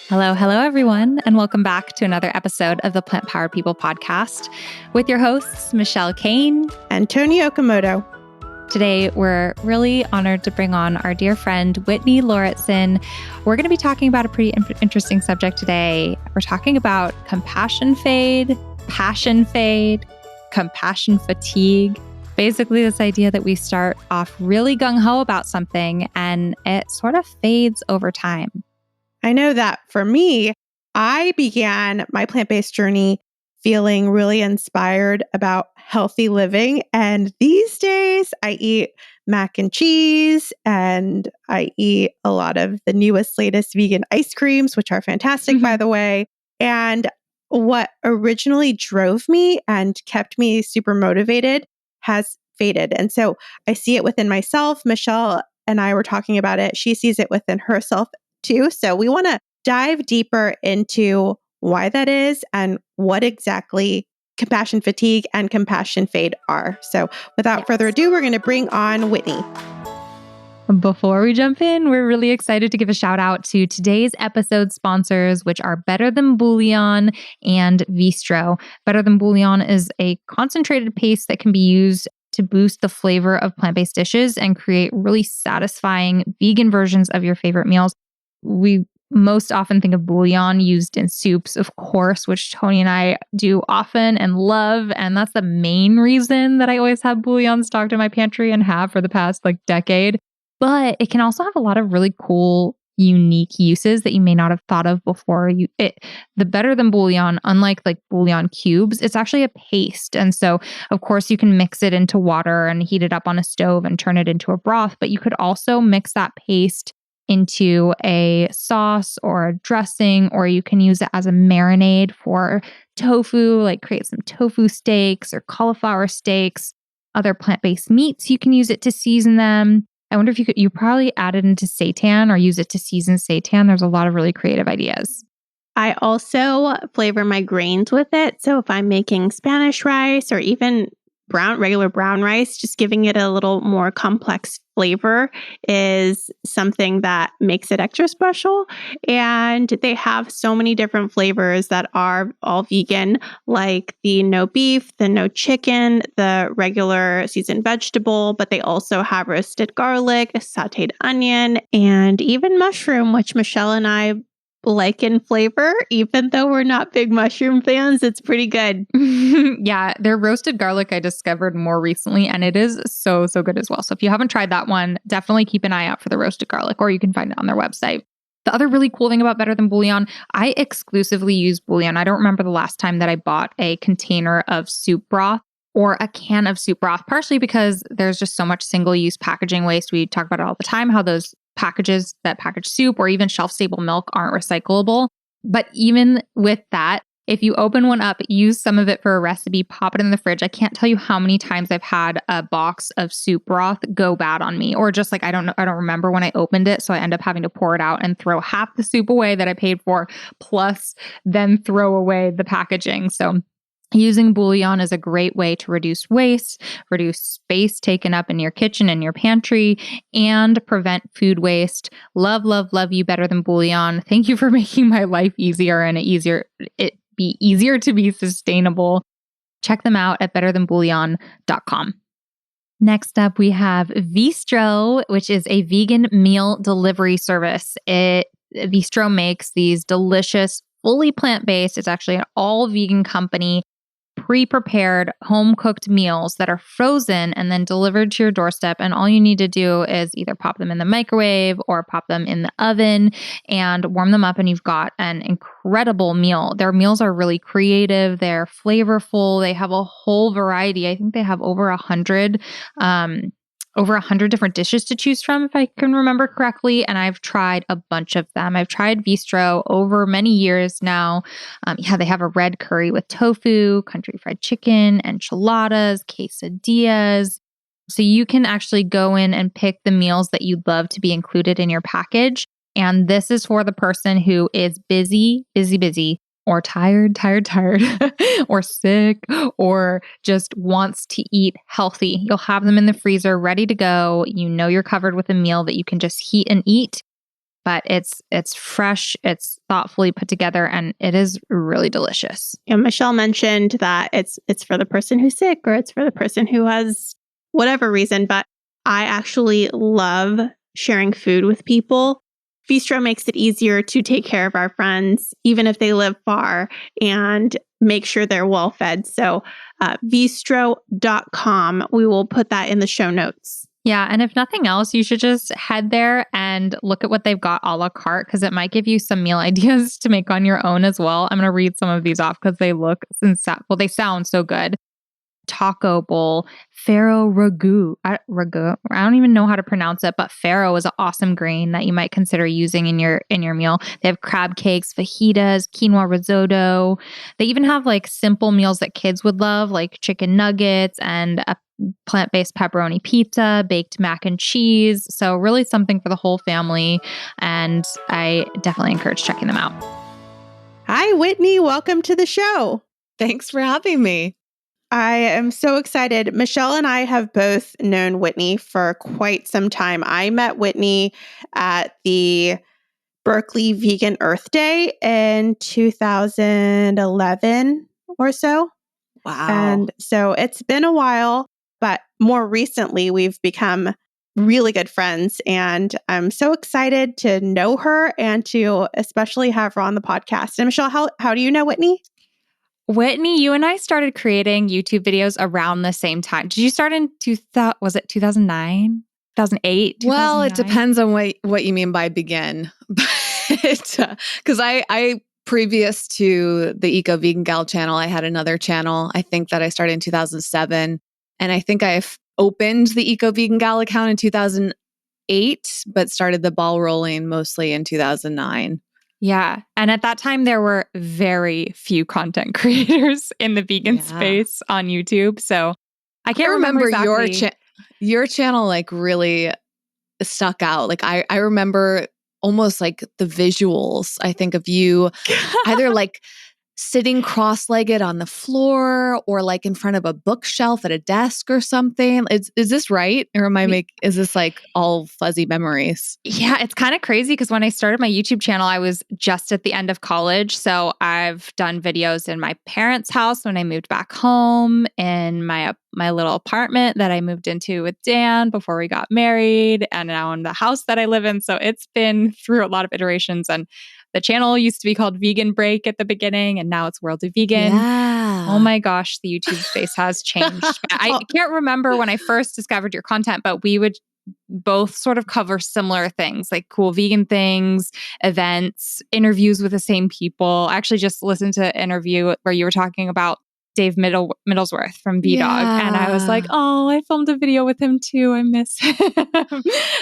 Hello, everyone, and welcome back to another episode of the Plant Powered People podcast with your hosts, Michelle Kane and Tony Okamoto. Today, we're really honored to bring on our dear friend, Whitney Lauritsen. We're going to be talking about a pretty interesting subject today. We're talking about compassion fade, passion fade, compassion fatigue. Basically, this idea that we start off really gung-ho about something and it sort of fades over time. I know that for me, I began my plant-based journey feeling really inspired about healthy living. And these days I eat mac and cheese and I eat a lot of the newest, latest vegan ice creams, which are fantastic, by the way. And what originally drove me and kept me super motivated has faded. And so I see it within myself. Michelle and I were talking about it. She sees it within herself too. So we want to dive deeper into why that is and what exactly compassion fatigue and compassion fade are. So without further ado, we're going to bring on Whitney. Before we jump in, we're really excited to give a shout out to today's episode sponsors, which are Better Than Bouillon and Vistro. Better Than Bouillon is a concentrated paste that can be used to boost the flavor of plant-based dishes and create really satisfying vegan versions of your favorite meals. We most often think of bouillon used in soups, of course, which Tony and I do often and love. And that's the main reason that I always have bouillon stocked in my pantry and have for the past decade. But it can also have a lot of really cool, unique uses that you may not have thought of before. The Better Than Bouillon, unlike bouillon cubes, it's actually a paste. And so, of course, you can mix it into water and heat it up on a stove and turn it into a broth. But you could also mix that paste into a sauce or a dressing, or you can use it as a marinade for tofu, create some tofu steaks or cauliflower steaks, other plant-based meats. You can use it to season them. I wonder if you probably add it into seitan or use it to season seitan. There's a lot of really creative ideas. I also flavor my grains with it. So if I'm making Spanish rice or even regular brown rice, just giving it a little more complex flavor is something that makes it extra special. And they have so many different flavors that are all vegan, like the no beef, the no chicken, the regular seasoned vegetable, but they also have roasted garlic, sauteed onion, and even mushroom, which Michelle and I like in flavor, even though we're not big mushroom fans. It's pretty good. Yeah, their roasted garlic I discovered more recently, and it is so good as well. So if you haven't tried that one, definitely keep an eye out for the roasted garlic, or you can find it on their website. The other really cool thing about Better Than Bouillon, I exclusively use bouillon. I don't remember the last time that I bought a container of soup broth or a can of soup broth, partially because there's just so much single-use packaging waste. We talk about it all the time, how those packages that package soup or even shelf-stable milk aren't recyclable. But even with that, if you open one up, use some of it for a recipe, pop it in the fridge. I can't tell you how many times I've had a box of soup broth go bad on me, or just I don't remember when I opened it, so I end up having to pour it out and throw half the soup away that I paid for, plus then throw away the packaging. So using bouillon is a great way to reduce waste, reduce space taken up in your kitchen and your pantry, and prevent food waste. Love you, Better Than Bouillon. Thank you for making my life easier and it be easier to be sustainable. Check them out at betterthanbouillon.com. Next up, we have Vistro, which is a vegan meal delivery service. Vistro makes these delicious, fully plant-based, it's actually an all vegan company, pre-prepared home-cooked meals that are frozen and then delivered to your doorstep. And all you need to do is either pop them in the microwave or pop them in the oven and warm them up, and you've got an incredible meal. Their meals are really creative. They're flavorful. They have a whole variety. I think they have over 100 different dishes to choose from, if I can remember correctly. And I've tried a bunch of them. I've tried Vistro over many years now. They have a red curry with tofu, country fried chicken, enchiladas, quesadillas. So you can actually go in and pick the meals that you'd love to be included in your package. And this is for the person who is busy, or tired, or sick, or just wants to eat healthy. You'll have them in the freezer ready to go. You know you're covered with a meal that you can just heat and eat. but it's fresh, it's thoughtfully put together, and it is really delicious. And Michelle mentioned that it's for the person who's sick or it's for the person who has whatever reason, but I actually love sharing food with people. Bistro makes it easier to take care of our friends, even if they live far, and make sure they're well fed. So bistro.com, we will put that in the show notes. Yeah. And if nothing else, you should just head there and look at what they've got a la carte, because it might give you some meal ideas to make on your own as well. I'm going to read some of these off because they look well, they sound so good. Taco bowl, farro ragu. I don't even know how to pronounce it, but farro is an awesome grain that you might consider using in your meal. They have crab cakes, fajitas, quinoa risotto. They even have like simple meals that kids would love, like chicken nuggets and a plant-based pepperoni pizza, baked mac and cheese. So really something for the whole family, and I definitely encourage checking them out. Hi, Whitney. Welcome to the show. Thanks for having me. I am so excited. Michelle and I have both known Whitney for quite some time. I met Whitney at the Berkeley Vegan Earth Day in 2011 or so. Wow. And so it's been a while, but more recently we've become really good friends. And I'm so excited to know her and to especially have her on the podcast. And Michelle, how do you know Whitney? Whitney, you and I started creating YouTube videos around the same time. Did you start in 2009, 2008? Well, it depends on what you mean by begin. But because I previous to the Eco Vegan Gal channel, I had another channel. I think that I started in 2007, and I think I've opened the Eco Vegan Gal account in 2008, but started the ball rolling mostly in 2009. Yeah. And at that time, there were very few content creators in the vegan space on YouTube. So I can't remember exactly. Your channel like really stuck out. Like I remember almost like the visuals, I think, of you either like sitting cross-legged on the floor or like in front of a bookshelf at a desk or something. Is this right? Or is this like all fuzzy memories? Yeah, it's kind of crazy because when I started my YouTube channel, I was just at the end of college. So I've done videos in my parents' house when I moved back home, in my little apartment that I moved into with Dan before we got married, and now in the house that I live in. So it's been through a lot of iterations, and the channel used to be called Vegan Break at the beginning, and now it's World of Vegan. Yeah. Oh my gosh, the YouTube space has changed. I can't remember when I first discovered your content, but we would both sort of cover similar things, like cool vegan things, events, interviews with the same people. I actually just listened to an interview where you were talking about Dave Middlesworth from VDog. And I was like, oh, I filmed a video with him too. I miss him.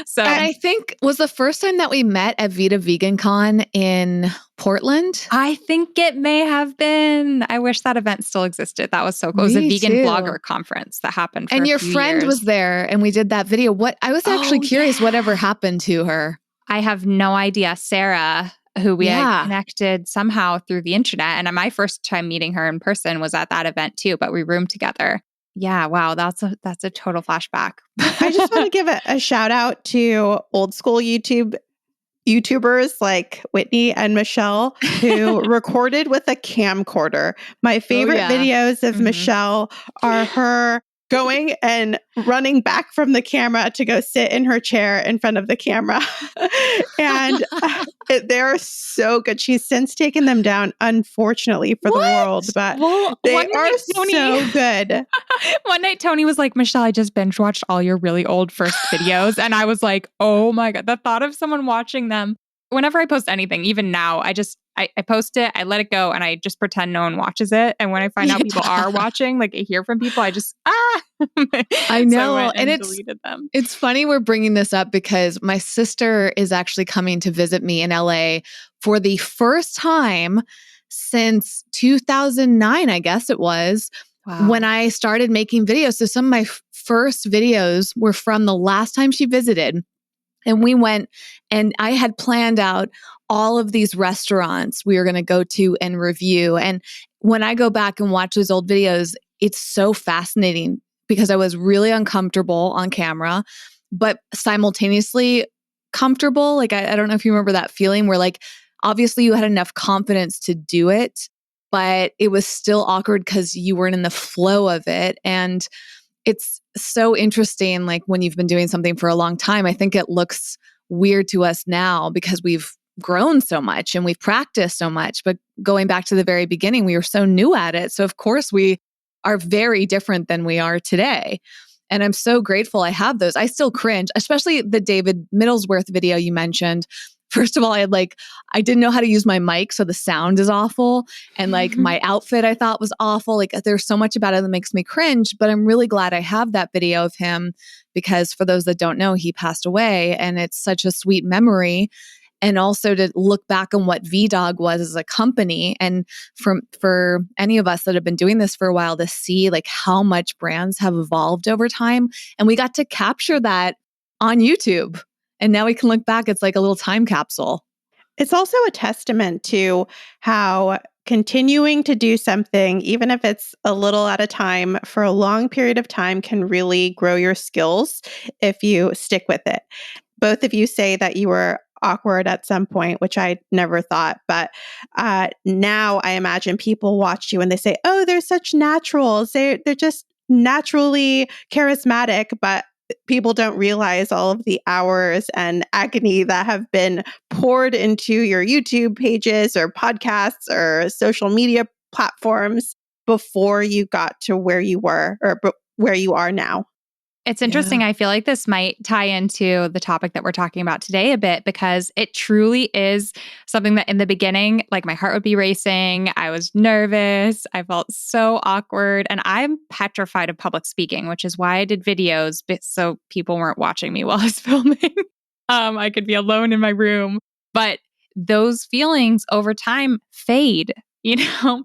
So and I think was the first time that we met at Vita Vegan Con in Portland. I think it may have been. I wish that event still existed. That was so cool. It was a vegan blogger conference that happened for and a your few friend years. was there and we did that video. I was actually curious whatever happened to her. I have no idea. Sarah, who we had connected somehow through the internet. And my first time meeting her in person was at that event too, but we roomed together. Yeah, wow, that's a total flashback. I just want to give a shout out to old school YouTubers like Whitney and Michelle who recorded with a camcorder. My favorite videos of Michelle are her going and running back from the camera to go sit in her chair in front of the camera. And they're so good. She's since taken them down, unfortunately, for the world, but they are so good. One night, Tony was like, Michelle, I just binge watched all your really old first videos. And I was like, oh my God, the thought of someone watching them. Whenever I post anything, even now, I post it, I let it go, and I just pretend no one watches it. And when I find out people are watching, like I hear from people, I just, I know. So I deleted them. It's funny we're bringing this up because my sister is actually coming to visit me in LA for the first time since 2009, I guess it was, when I started making videos. So some of my first videos were from the last time she visited. And we went, and I had planned out all of these restaurants we were going to go to and review. And when I go back and watch those old videos, it's so fascinating because I was really uncomfortable on camera, but simultaneously comfortable. Like, I don't know if you remember that feeling where like, obviously you had enough confidence to do it, but it was still awkward because you weren't in the flow of it. And it's so interesting. Like when you've been doing something for a long time, I think it looks weird to us now because we've grown so much and we've practiced so much. But going back to the very beginning, we were so new at it. So of course we are very different than we are today. And I'm so grateful I have those. I still cringe, especially the David Middlesworth video you mentioned. First of all, I didn't know how to use my mic, so the sound is awful. And like my outfit I thought was awful. Like there's so much about it that makes me cringe, but I'm really glad I have that video of him because for those that don't know, he passed away and it's such a sweet memory. And also to look back on what VDog was as a company. And for any of us that have been doing this for a while to see like how much brands have evolved over time. And we got to capture that on YouTube. And now we can look back, it's like a little time capsule. It's also a testament to how continuing to do something, even if it's a little at a time for a long period of time, can really grow your skills if you stick with it. Both of you say that you were awkward at some point, which I never thought. But now I imagine people watch you and they say, oh, they're such naturals. They're just naturally charismatic. But people don't realize all of the hours and agony that have been poured into your YouTube pages or podcasts or social media platforms before you got to where you were or where you are now. It's interesting. Yeah. I feel like this might tie into the topic that we're talking about today a bit because it truly is something that in the beginning, like my heart would be racing. I was nervous. I felt so awkward. And I'm petrified of public speaking, which is why I did videos so people weren't watching me while I was filming. I could be alone in my room. But those feelings over time fade.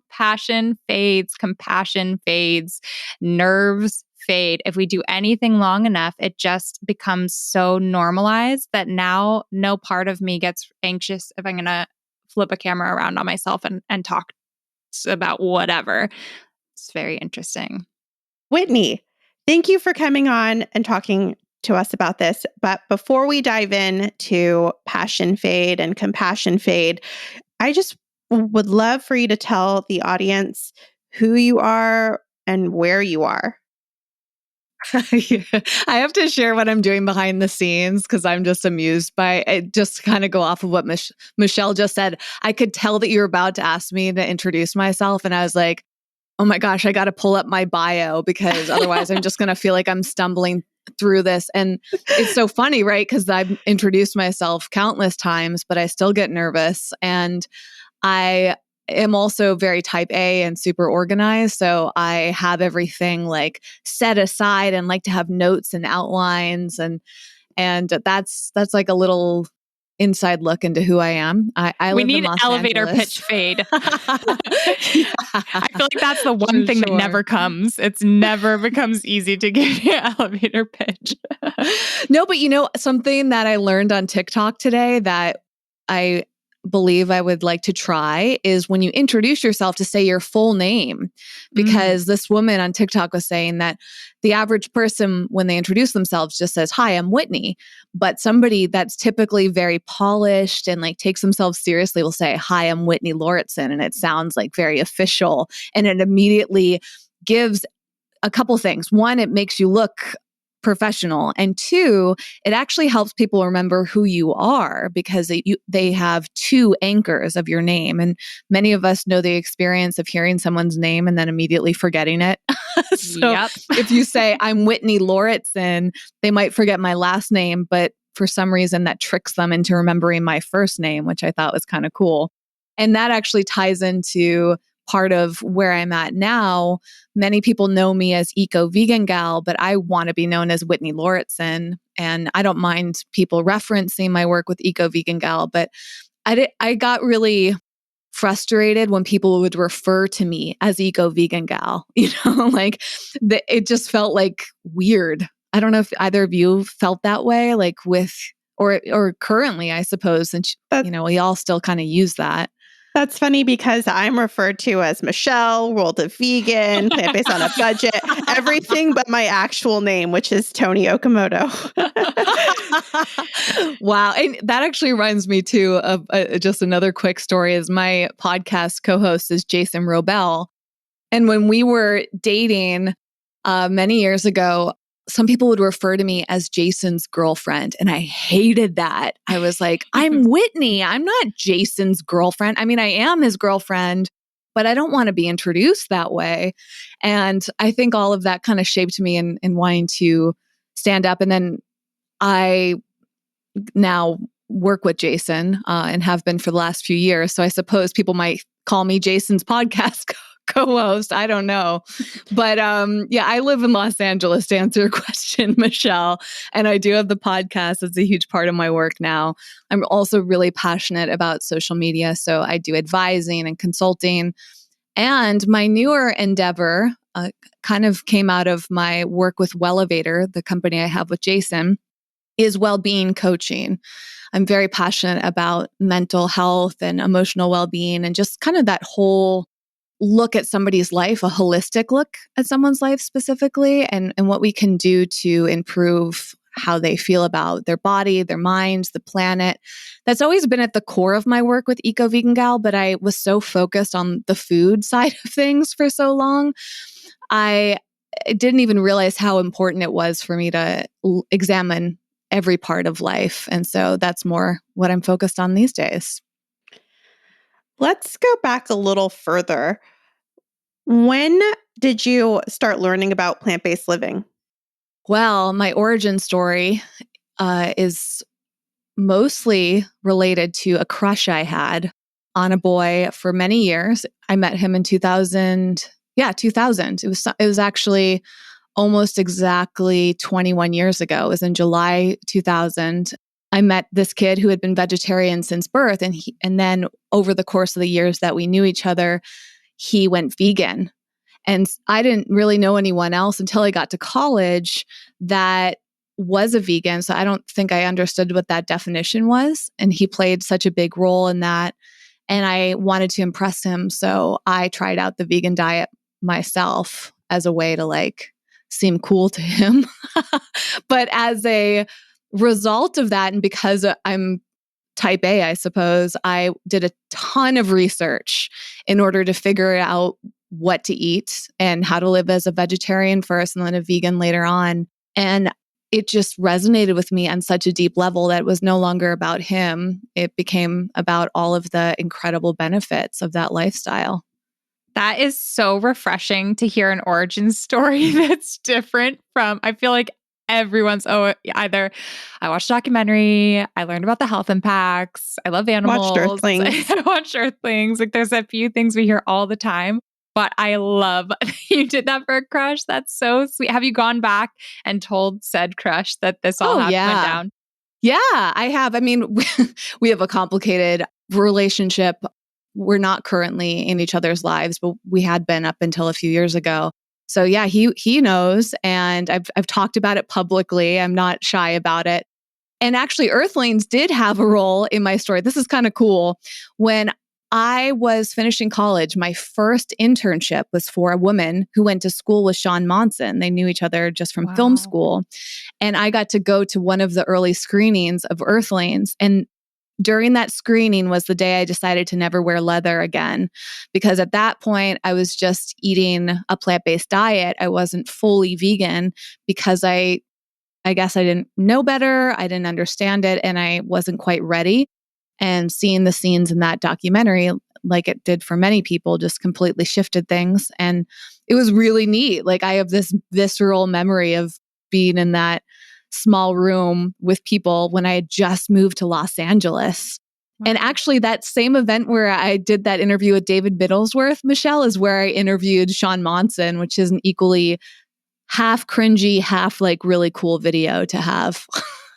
Passion fades, compassion fades, nerves fade. If we do anything long enough, it just becomes so normalized that now no part of me gets anxious if I'm going to flip a camera around on myself and talk about whatever. It's very interesting. Whitney, thank you for coming on and talking to us about this. But before we dive in to passion fade and compassion fade, I just would love for you to tell the audience who you are and where you are. Yeah. I have to share what I'm doing behind the scenes because I'm just amused by it. Just kind of go off of what Michelle just said. I could tell that you were about to ask me to introduce myself. And I was like, oh my gosh, I got to pull up my bio because otherwise I'm just going to feel like I'm stumbling through this. And it's so funny, right? Because I've introduced myself countless times, but I still get nervous. And I am also very type A and super organized. So I have everything like set aside and like to have notes and outlines. And that's like a little inside look into who I am. I We live need in Los elevator Angeles. pitch fade. Yeah. I feel like that's the one For thing that sure. never comes. It's never becomes easy to give you an elevator pitch. No, but something that I learned on TikTok today that I believe I would like to try is when you introduce yourself to say your full name, because this woman on TikTok was saying that the average person, when they introduce themselves, just says, hi, I'm Whitney. But somebody that's typically very polished and like takes themselves seriously will say, hi, I'm Whitney Lauritsen. And it sounds like very official. And it immediately gives a couple things. One, it makes you look professional. And two, it actually helps people remember who you are because they have two anchors of your name. And many of us know the experience of hearing someone's name and then immediately forgetting it. So Yep. if you say, I'm Whitney Lauritsen, they might forget my last name, but for some reason that tricks them into remembering my first name, which I thought was kind of cool. And that actually ties into part of where I'm at now. Many people know me as Eco Vegan Gal, but I want to be known as Whitney Lauritsen. And I don't mind people referencing my work with Eco Vegan Gal, but I got really frustrated when people would refer to me as Eco Vegan Gal. Like it just felt like weird. I don't know if either of you felt that way, like with or currently, I suppose, since we all still kind of use that. That's funny because I'm referred to as Michelle, World of Vegan, plant-based on a budget, everything but my actual name, which is Tony Okamoto. Wow. And that actually reminds me too of just another quick story is my podcast co-host is Jason Robel. And when we were dating many years ago, some people would refer to me as Jason's girlfriend. And I hated that. I was like, I'm Whitney. I'm not Jason's girlfriend. I mean, I am his girlfriend, but I don't want to be introduced that way. And I think all of that kind of shaped me in wanting to stand up. And then I now work with Jason and have been for the last few years. So I suppose people might call me Jason's podcast co-host. I don't know. But yeah, I live in Los Angeles to answer your question, Michelle. And I do have the podcast. It's a huge part of my work now. I'm also really passionate about social media. So I do advising and consulting. And my newer endeavor kind of came out of my work with Wellevator, the company I have with Jason, is well-being coaching. I'm very passionate about mental health and emotional well-being and just kind of that whole look at somebody's life, a holistic look at someone's life specifically, and what we can do to improve how they feel about their body, their minds, the planet. That's always been at the core of my work with Eco Vegan Gal, but I was so focused on the food side of things for so long. I didn't even realize how important it was for me to examine every part of life. And so that's more what I'm focused on these days. Let's go back a little further. When did you start learning about plant-based living? Well, my origin story is mostly related to a crush I had on a boy for many years. I met him in 2000. Yeah, 2000. It was actually almost exactly 21 years ago. It was in July 2000. I met this kid who had been vegetarian since birth. And then over the course of the years that we knew each other, he went vegan. And I didn't really know anyone else until I got to college that was a vegan. So I don't think I understood what that definition was. And he played such a big role in that. And I wanted to impress him. So I tried out the vegan diet myself as a way to seem cool to him. But as a result of that, and because I'm type A, I suppose, I did a ton of research in order to figure out what to eat and how to live as a vegetarian first and then a vegan later on. And it just resonated with me on such a deep level that it was no longer about him. It became about all of the incredible benefits of that lifestyle. That is so refreshing to hear an origin story that's different from, I feel like everyone's, either I watched a documentary, I learned about the health impacts, I love animals. Watched Earthlings. I watched Earthlings. There's a few things we hear all the time, but I love you did that for a crush. That's so sweet. Have you gone back and told said crush that this all went down? Yeah, I have. I mean, we have a complicated relationship. We're not currently in each other's lives, but we had been up until a few years ago. So yeah, he knows, and I've talked about it publicly. I'm not shy about it. And actually, Earthlings did have a role in my story. This is kind of cool. When I was finishing college, my first internship was for a woman who went to school with Sean Monson. They knew each other just from film school. And I got to go to one of the early screenings of Earthlings. And during that screening was the day I decided to never wear leather again, because at that point I was just eating a plant-based diet. I wasn't fully vegan because I guess I didn't know better. I didn't understand it, and I wasn't quite ready. And seeing the scenes in that documentary, like it did for many people, just completely shifted things. And it was really neat. I have this visceral memory of being in that small room with people when I had just moved to Los Angeles. And actually that same event where I did that interview with David Biddlesworth, Michelle, is where I interviewed Sean Monson, which is an equally half cringy, half really cool video to have.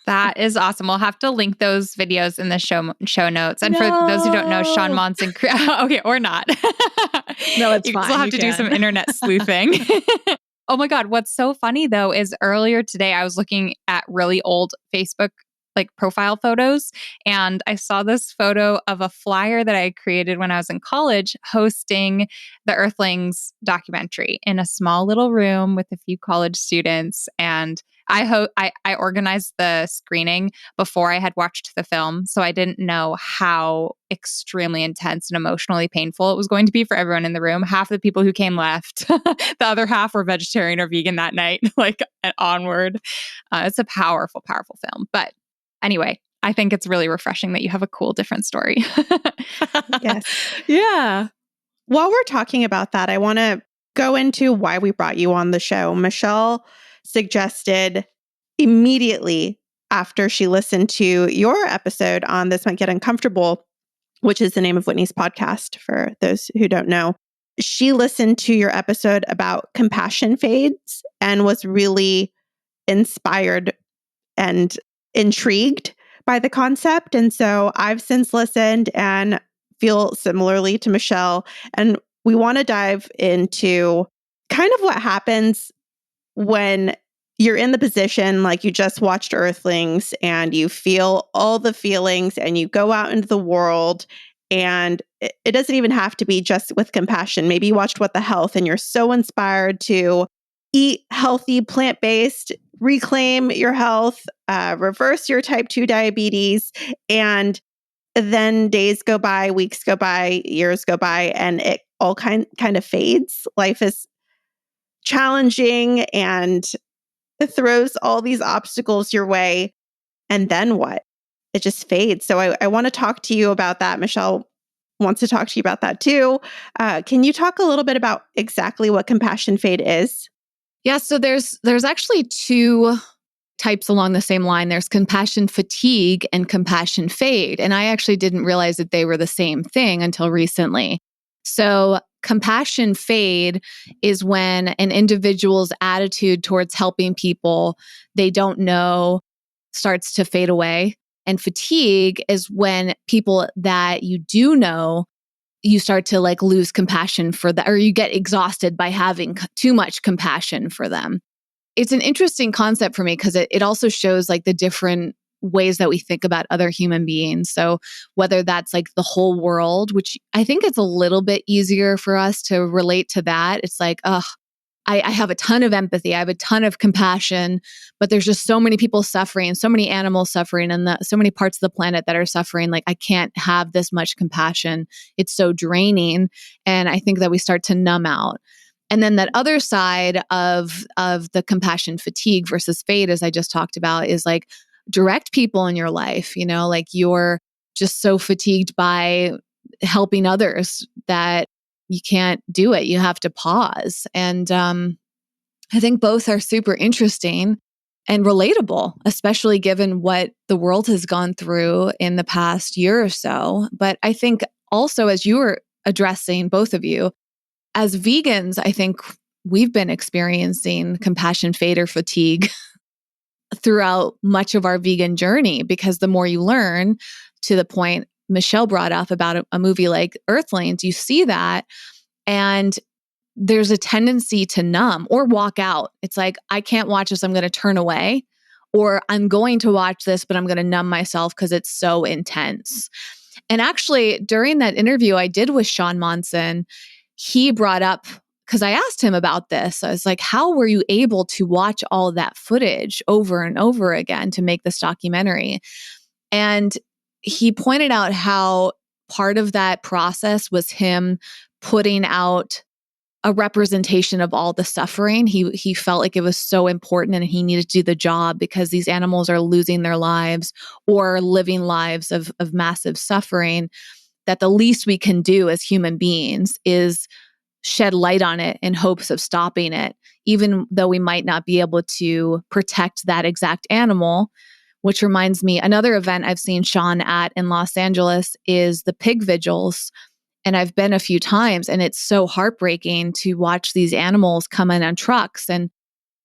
That is awesome. We'll have to link those videos in the show notes. And for those who don't know, Sean Monson, okay, or not. No, it's you fine. still have to do some internet sleuthing. Oh my God. What's so funny though is earlier today, I was looking at really old Facebook like profile photos. And I saw this photo of a flyer that I created when I was in college hosting the Earthlings documentary in a small little room with a few college students. And I organized the screening before I had watched the film. So I didn't know how extremely intense and emotionally painful it was going to be for everyone in the room. Half the people who came left, the other half were vegetarian or vegan that night, like and onward. It's a powerful, powerful film. But anyway, I think it's really refreshing that you have a cool, different story. Yes. Yeah. While we're talking about that, I want to go into why we brought you on the show. Michelle suggested immediately after she listened to your episode on This Might Get Uncomfortable, which is the name of Whitney's podcast for those who don't know. She listened to your episode about compassion fades and was really inspired and intrigued by the concept. And so I've since listened and feel similarly to Michelle. And we want to dive into kind of what happens when you're in the position like you just watched Earthlings and you feel all the feelings and you go out into the world. And it doesn't even have to be just with compassion. Maybe you watched What the Health and you're so inspired to eat healthy, plant-based, reclaim your health, reverse your type 2 diabetes. And then days go by, weeks go by, years go by, and it all kind of fades. Life is challenging and it throws all these obstacles your way. And then what? It just fades. So I want to talk to you about that. Michelle wants to talk to you about that too. Can you talk a little bit about exactly what compassion fade is? Yeah, so there's actually two types along the same line. There's compassion fatigue and compassion fade. And I actually didn't realize that they were the same thing until recently. So compassion fade is when an individual's attitude towards helping people they don't know starts to fade away. And fatigue is when people that you do know, you start to like lose compassion for that, or you get exhausted by having too much compassion for them. It's an interesting concept for me because it also shows like the different ways that we think about other human beings. So whether that's like the whole world, which I think it's a little bit easier for us to relate to that. It's like, I have a ton of empathy. I have a ton of compassion, but there's just so many people suffering, so many animals suffering, and so many parts of the planet that are suffering. Like I can't have this much compassion. It's so draining. And I think that we start to numb out. And then that other side of the compassion fatigue versus fade, as I just talked about, is like direct people in your life, like you're just so fatigued by helping others that you can't do it. You have to pause. And I think both are super interesting and relatable, especially given what the world has gone through in the past year or so. But I think also, as you were addressing, both of you, as vegans, I think we've been experiencing compassion fade or fatigue throughout much of our vegan journey, because the more you learn, to the point Michelle brought up about a movie like Earthlings, you see that, and there's a tendency to numb or walk out. It's like, I can't watch this, I'm going to turn away, or I'm going to watch this, but I'm going to numb myself because it's so intense. And actually, during that interview I did with Sean Monson, he brought up, because I asked him about this, I was like, how were you able to watch all of that footage over and over again to make this documentary? And he pointed out how part of that process was him putting out a representation of all the suffering. He felt like it was so important and he needed to do the job because these animals are losing their lives or living lives of massive suffering, that the least we can do as human beings is shed light on it in hopes of stopping it, even though we might not be able to protect that exact animal. Which reminds me, another event I've seen Sean at in Los Angeles is the pig vigils. And I've been a few times, and it's so heartbreaking to watch these animals come in on trucks. And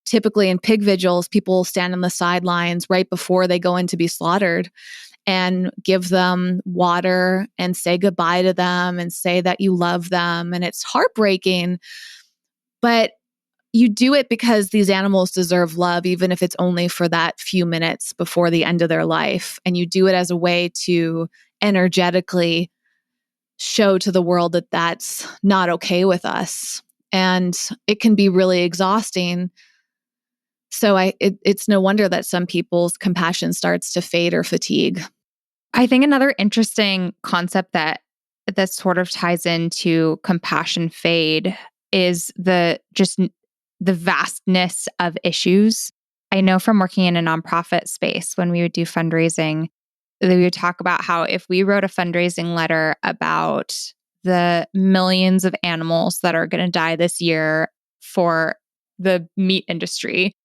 typically in pig vigils, people stand on the sidelines right before they go in to be slaughtered and give them water and say goodbye to them and say that you love them. And it's heartbreaking. But you do it because these animals deserve love, even if it's only for that few minutes before the end of their life. And you do it as a way to energetically show to the world that that's not okay with us. And it can be really exhausting. So it's no wonder that some people's compassion starts to fade or fatigue. I think another interesting concept that sort of ties into compassion fade is the vastness of issues. I know from working in a nonprofit space, when we would do fundraising, we would talk about how if we wrote a fundraising letter about the millions of animals that are going to die this year for the meat industry,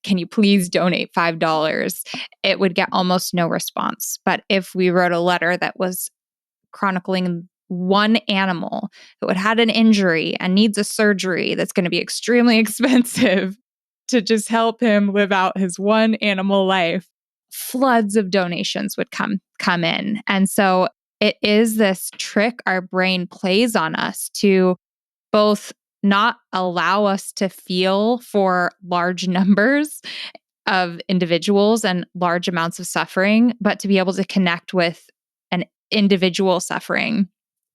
can you please donate $5? It would get almost no response. But if we wrote a letter that was chronicling one animal who had an injury and needs a surgery that's going to be extremely expensive to just help him live out his one animal life, floods of donations would come in. And so it is this trick our brain plays on us to both not allow us to feel for large numbers of individuals and large amounts of suffering, but to be able to connect with an individual suffering.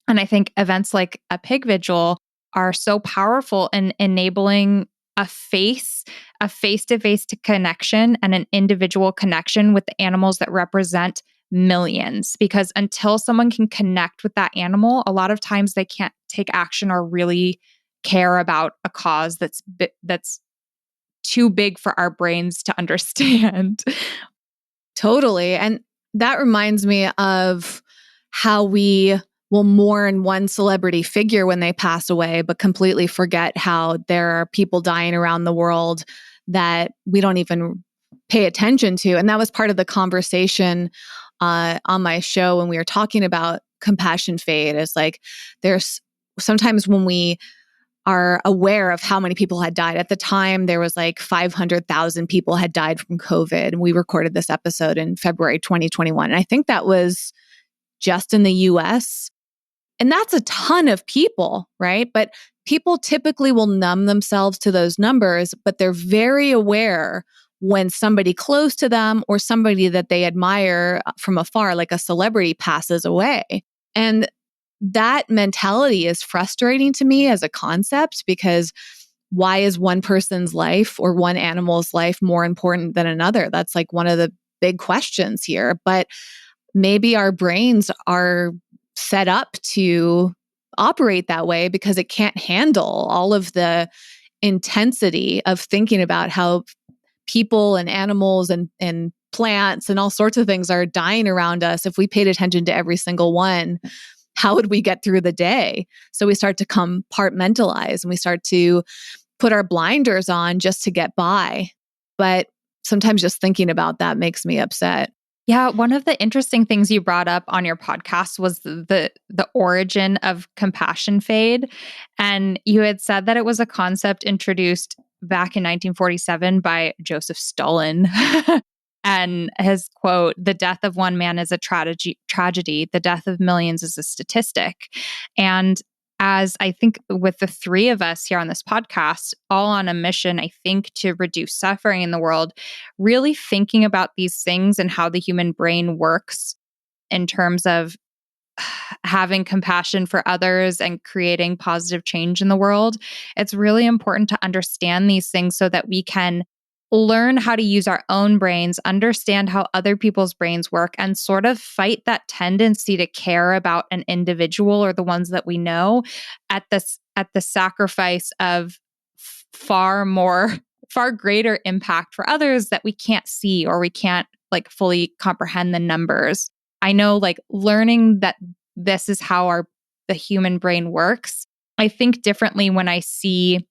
And I think events like a pig vigil are so powerful in enabling a face-to-face connection and an individual connection with the animals that represent millions. Because until someone can connect with that animal, a lot of times they can't take action or really care about a cause that's too big for our brains to understand. Totally. And that reminds me of how we will mourn one celebrity figure when they pass away, but completely forget how there are people dying around the world that we don't even pay attention to. And that was part of the conversation on my show when we were talking about compassion fade. It's like there's sometimes when we are aware of how many people had died. At the time, there was like 500,000 people had died from COVID. And we recorded this episode in February 2021. And I think that was just in the US. And that's a ton of people, right? But people typically will numb themselves to those numbers, but they're very aware when somebody close to them or somebody that they admire from afar, like a celebrity, passes away. And that mentality is frustrating to me as a concept, because why is one person's life or one animal's life more important than another? That's like one of the big questions here. But maybe our brains are set up to operate that way because it can't handle all of the intensity of thinking about how people and animals and plants and all sorts of things are dying around us. If we paid attention to every single one, how would we get through the day? So we start to compartmentalize and we start to put our blinders on just to get by. But sometimes just thinking about that makes me upset. Yeah, one of the interesting things you brought up on your podcast was the origin of compassion fade. And you had said that it was a concept introduced back in 1947 by Joseph Stalin. And his quote, "The death of one man is a tragedy. The death of millions is a statistic." And as I think with the three of us here on this podcast, all on a mission, I think, to reduce suffering in the world, really thinking about these things and how the human brain works in terms of having compassion for others and creating positive change in the world, it's really important to understand these things so that we can learn how to use our own brains, understand how other people's brains work, and sort of fight that tendency to care about an individual or the ones that we know at the sacrifice of far greater impact for others that we can't see or we can't like fully comprehend the numbers. I know like learning that this is how the human brain works. I think differently when I see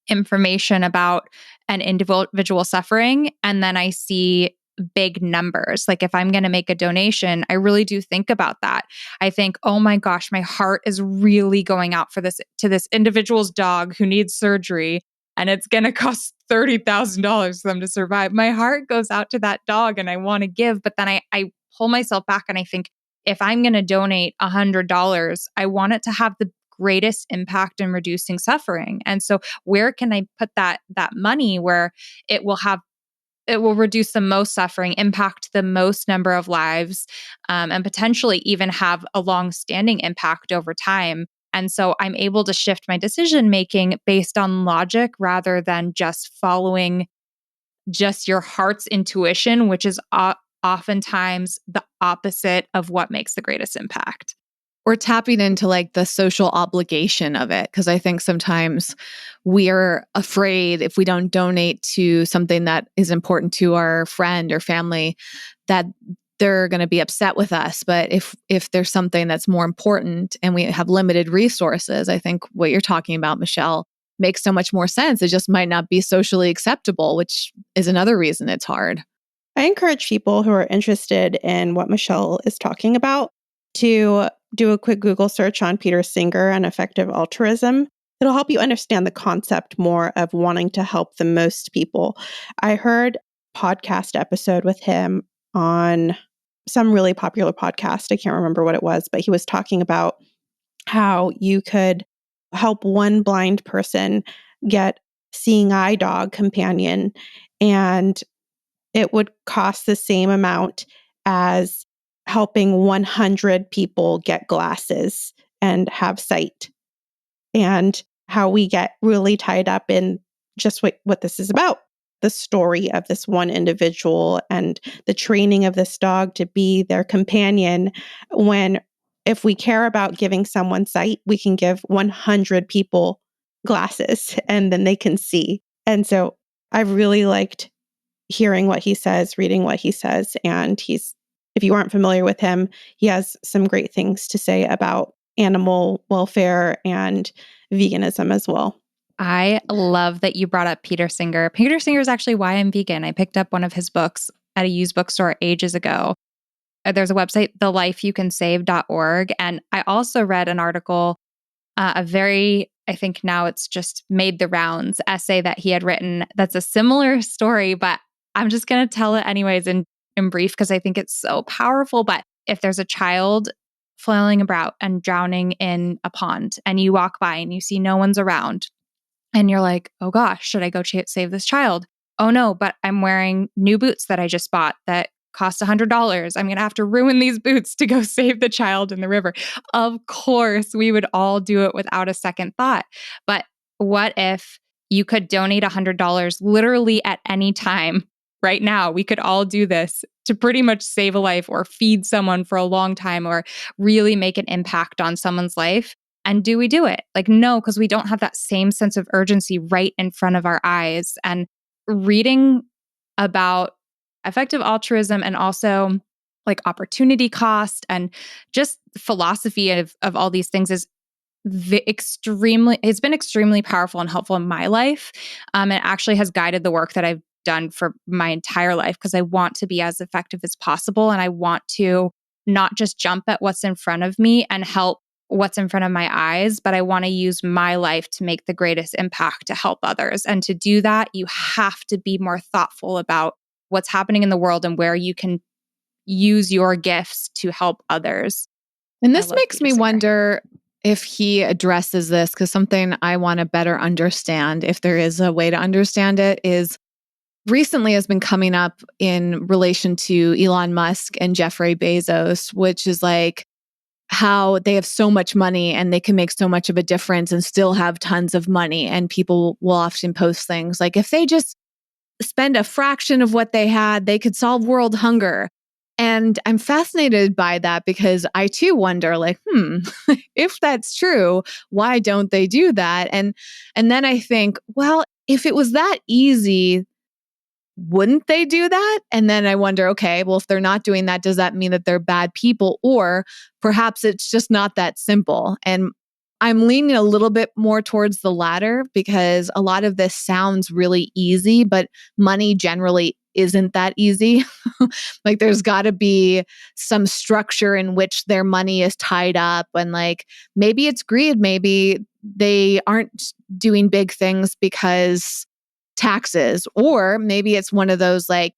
information about an individual suffering and then I see big numbers. Like if I'm going to make a donation, I really do think about that. I think, oh my gosh, my heart is really going out to this individual's dog who needs surgery and it's going to cost $30,000 for them to survive. My heart goes out to that dog and I want to give, but then I pull myself back and I think, if I'm going to donate $100, I want it to have the greatest impact in reducing suffering. And so where can I put that money where it will reduce the most suffering, impact the most number of lives, and potentially even have a long-standing impact over time. And so I'm able to shift my decision making based on logic rather than just following just your heart's intuition, which is oftentimes the opposite of what makes the greatest impact. Or tapping into like the social obligation of it. Because I think sometimes we're afraid if we don't donate to something that is important to our friend or family, that they're going to be upset with us. But if there's something that's more important and we have limited resources, I think what you're talking about, Michelle, makes so much more sense. It just might not be socially acceptable, which is another reason it's hard. I encourage people who are interested in what Michelle is talking about to do a quick Google search on Peter Singer and effective altruism. It'll help you understand the concept more of wanting to help the most people. I heard a podcast episode with him on some really popular podcast. I can't remember what it was, but he was talking about how you could help one blind person get seeing eye dog companion, and it would cost the same amount as helping 100 people get glasses and have sight. And how we get really tied up in just what this is about, the story of this one individual and the training of this dog to be their companion, when if we care about giving someone sight, we can give 100 people glasses and then they can see. And so I really liked hearing what he says, reading what he says. And if you aren't familiar with him, he has some great things to say about animal welfare and veganism as well. I love that you brought up Peter Singer. Peter Singer is actually why I'm vegan. I picked up one of his books at a used bookstore ages ago. There's a website, thelifeyoucansave.org. And I also read an article, I think now it's just made the rounds, essay that he had written that's a similar story, but I'm just going to tell it anyways in brief because I think it's so powerful. But if there's a child flailing about and drowning in a pond and you walk by and you see no one's around and you're like, oh gosh, should I go save this child? Oh no, but I'm wearing new boots that I just bought that cost $100. I'm going to have to ruin these boots to go save the child in the river. Of course, we would all do it without a second thought. But what if you could donate $100 literally at any time? Right now, we could all do this to pretty much save a life or feed someone for a long time or really make an impact on someone's life. And do we do it? Like, no, because we don't have that same sense of urgency right in front of our eyes. And reading about effective altruism and also like opportunity cost and just philosophy of all these things is it's been extremely powerful and helpful in my life. It actually has guided the work that I've done for my entire life because I want to be as effective as possible. And I want to not just jump at what's in front of me and help what's in front of my eyes, but I want to use my life to make the greatest impact to help others. And to do that, you have to be more thoughtful about what's happening in the world and where you can use your gifts to help others. And this makes me wonder if he addresses this, because something I want to better understand, if there is a way to understand it, is recently has been coming up in relation to Elon Musk and Jeffrey Bezos, which is like how they have so much money and they can make so much of a difference and still have tons of money. And people will often post things like, if they just spend a fraction of what they had, they could solve world hunger. And I'm fascinated by that because I too wonder, like, if that's true, why don't they do that? And then I think, well, if it was that easy, wouldn't they do that? And then I wonder, okay, well, if they're not doing that, does that mean that they're bad people? Or perhaps it's just not that simple. And I'm leaning a little bit more towards the latter because a lot of this sounds really easy, but money generally isn't that easy. Like there's got to be some structure in which their money is tied up. And like maybe it's greed. Maybe they aren't doing big things because taxes, or maybe it's one of those like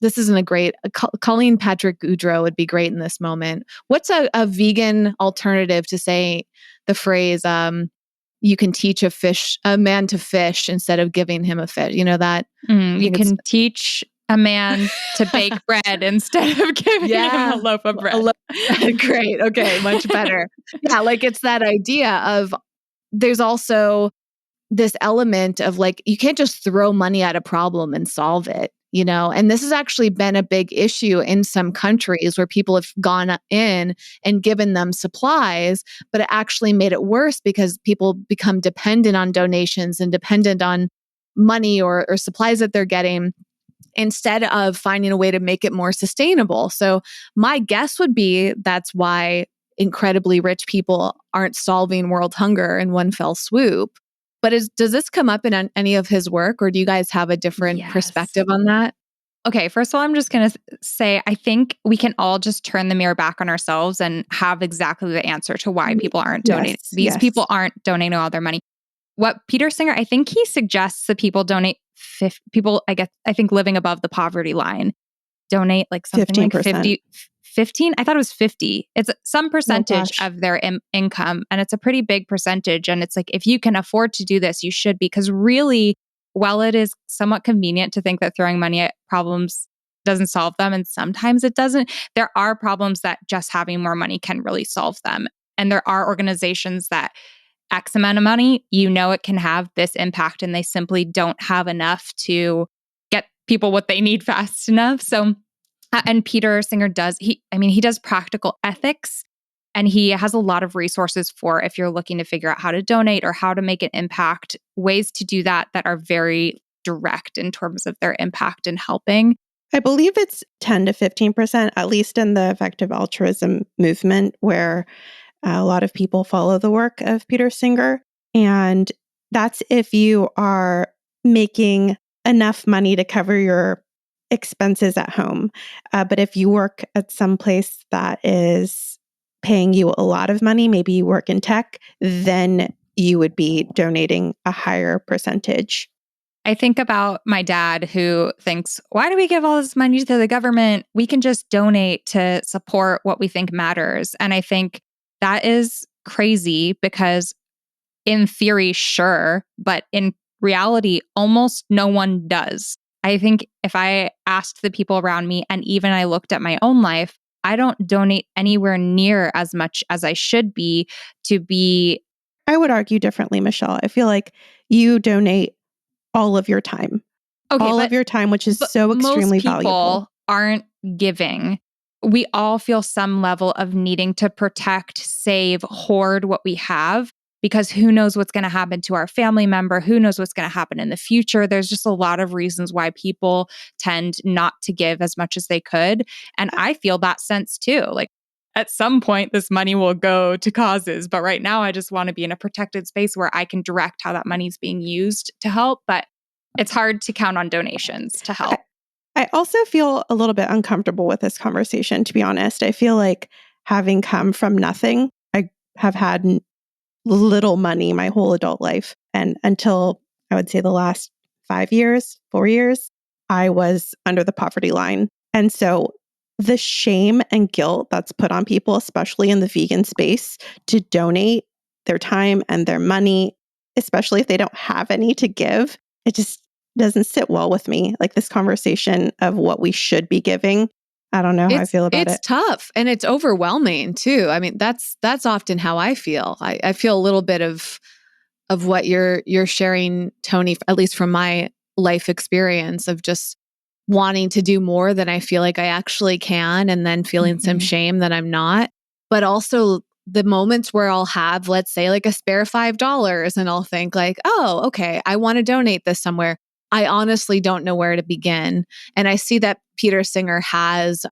this isn't a great, Colleen Patrick Goudreau would be great in this moment. What's a vegan alternative to say the phrase, you can teach a man to fish instead of giving him a fish? You know that? You can teach a man to bake bread instead of giving him a loaf of bread. Great. Okay. Much better. Yeah. Like it's that idea of there's also this element of like, you can't just throw money at a problem and solve it, you know? And this has actually been a big issue in some countries where people have gone in and given them supplies, but it actually made it worse because people become dependent on donations and dependent on money or supplies that they're getting, instead of finding a way to make it more sustainable. So my guess would be that's why incredibly rich people aren't solving world hunger in one fell swoop. But does this come up in any of his work, or do you guys have a different perspective on that? Okay, first of all, I'm just going to say, I think we can all just turn the mirror back on ourselves and have exactly the answer to why people aren't donating. These people aren't donating all their money. What Peter Singer, I think he suggests that people donate, I think living above the poverty line, donate like something 15%. like 50, 15. I thought it was 50. It's some percentage of their income. And it's a pretty big percentage. And it's like, if you can afford to do this, you should be. Because really, while it is somewhat convenient to think that throwing money at problems doesn't solve them, and sometimes it doesn't, there are problems that just having more money can really solve them. And there are organizations that X amount of money, you know, it can have this impact, and they simply don't have enough to get people what they need fast enough. So, and Peter Singer does, he does practical ethics, and he has a lot of resources for if you're looking to figure out how to donate or how to make an impact, ways to do that are very direct in terms of their impact in helping. I believe it's 10 to 15%, at least in the effective altruism movement, where a lot of people follow the work of Peter Singer. And that's if you are making enough money to cover your expenses at home. But if you work at some place that is paying you a lot of money, maybe you work in tech, then you would be donating a higher percentage. I think about my dad who thinks, why do we give all this money to the government? We can just donate to support what we think matters. And I think that is crazy because in theory, sure, but in reality, almost no one does. I think if I asked the people around me, and even I looked at my own life, I don't donate anywhere near as much as I should be to be. I would argue differently, Michelle. I feel like you donate all of your time. All of your time, which is so extremely valuable. Most people aren't giving. We all feel some level of needing to protect, save, hoard what we have, because who knows what's going to happen to our family member? Who knows what's going to happen in the future? There's just a lot of reasons why people tend not to give as much as they could. And I feel that sense too. Like at some point, this money will go to causes. But right now, I just want to be in a protected space where I can direct how that money is being used to help. But it's hard to count on donations to help. I also feel a little bit uncomfortable with this conversation, to be honest. I feel like having come from nothing, I have had little money my whole adult life. And until I would say the last 4 years, I was under the poverty line. And so the shame and guilt that's put on people, especially in the vegan space, to donate their time and their money, especially if they don't have any to give, it just doesn't sit well with me. Like this conversation of what we should be giving. I don't know how I feel about it. It's tough and it's overwhelming too. I mean, that's often how I feel. I feel a little bit of what you're sharing, Tony, at least from my life experience of just wanting to do more than I feel like I actually can, and then feeling some shame that I'm not. But also the moments where I'll have, let's say, like a spare $5 and I'll think like, oh, okay, I want to donate this somewhere. I honestly don't know where to begin. And I see that Peter Singer has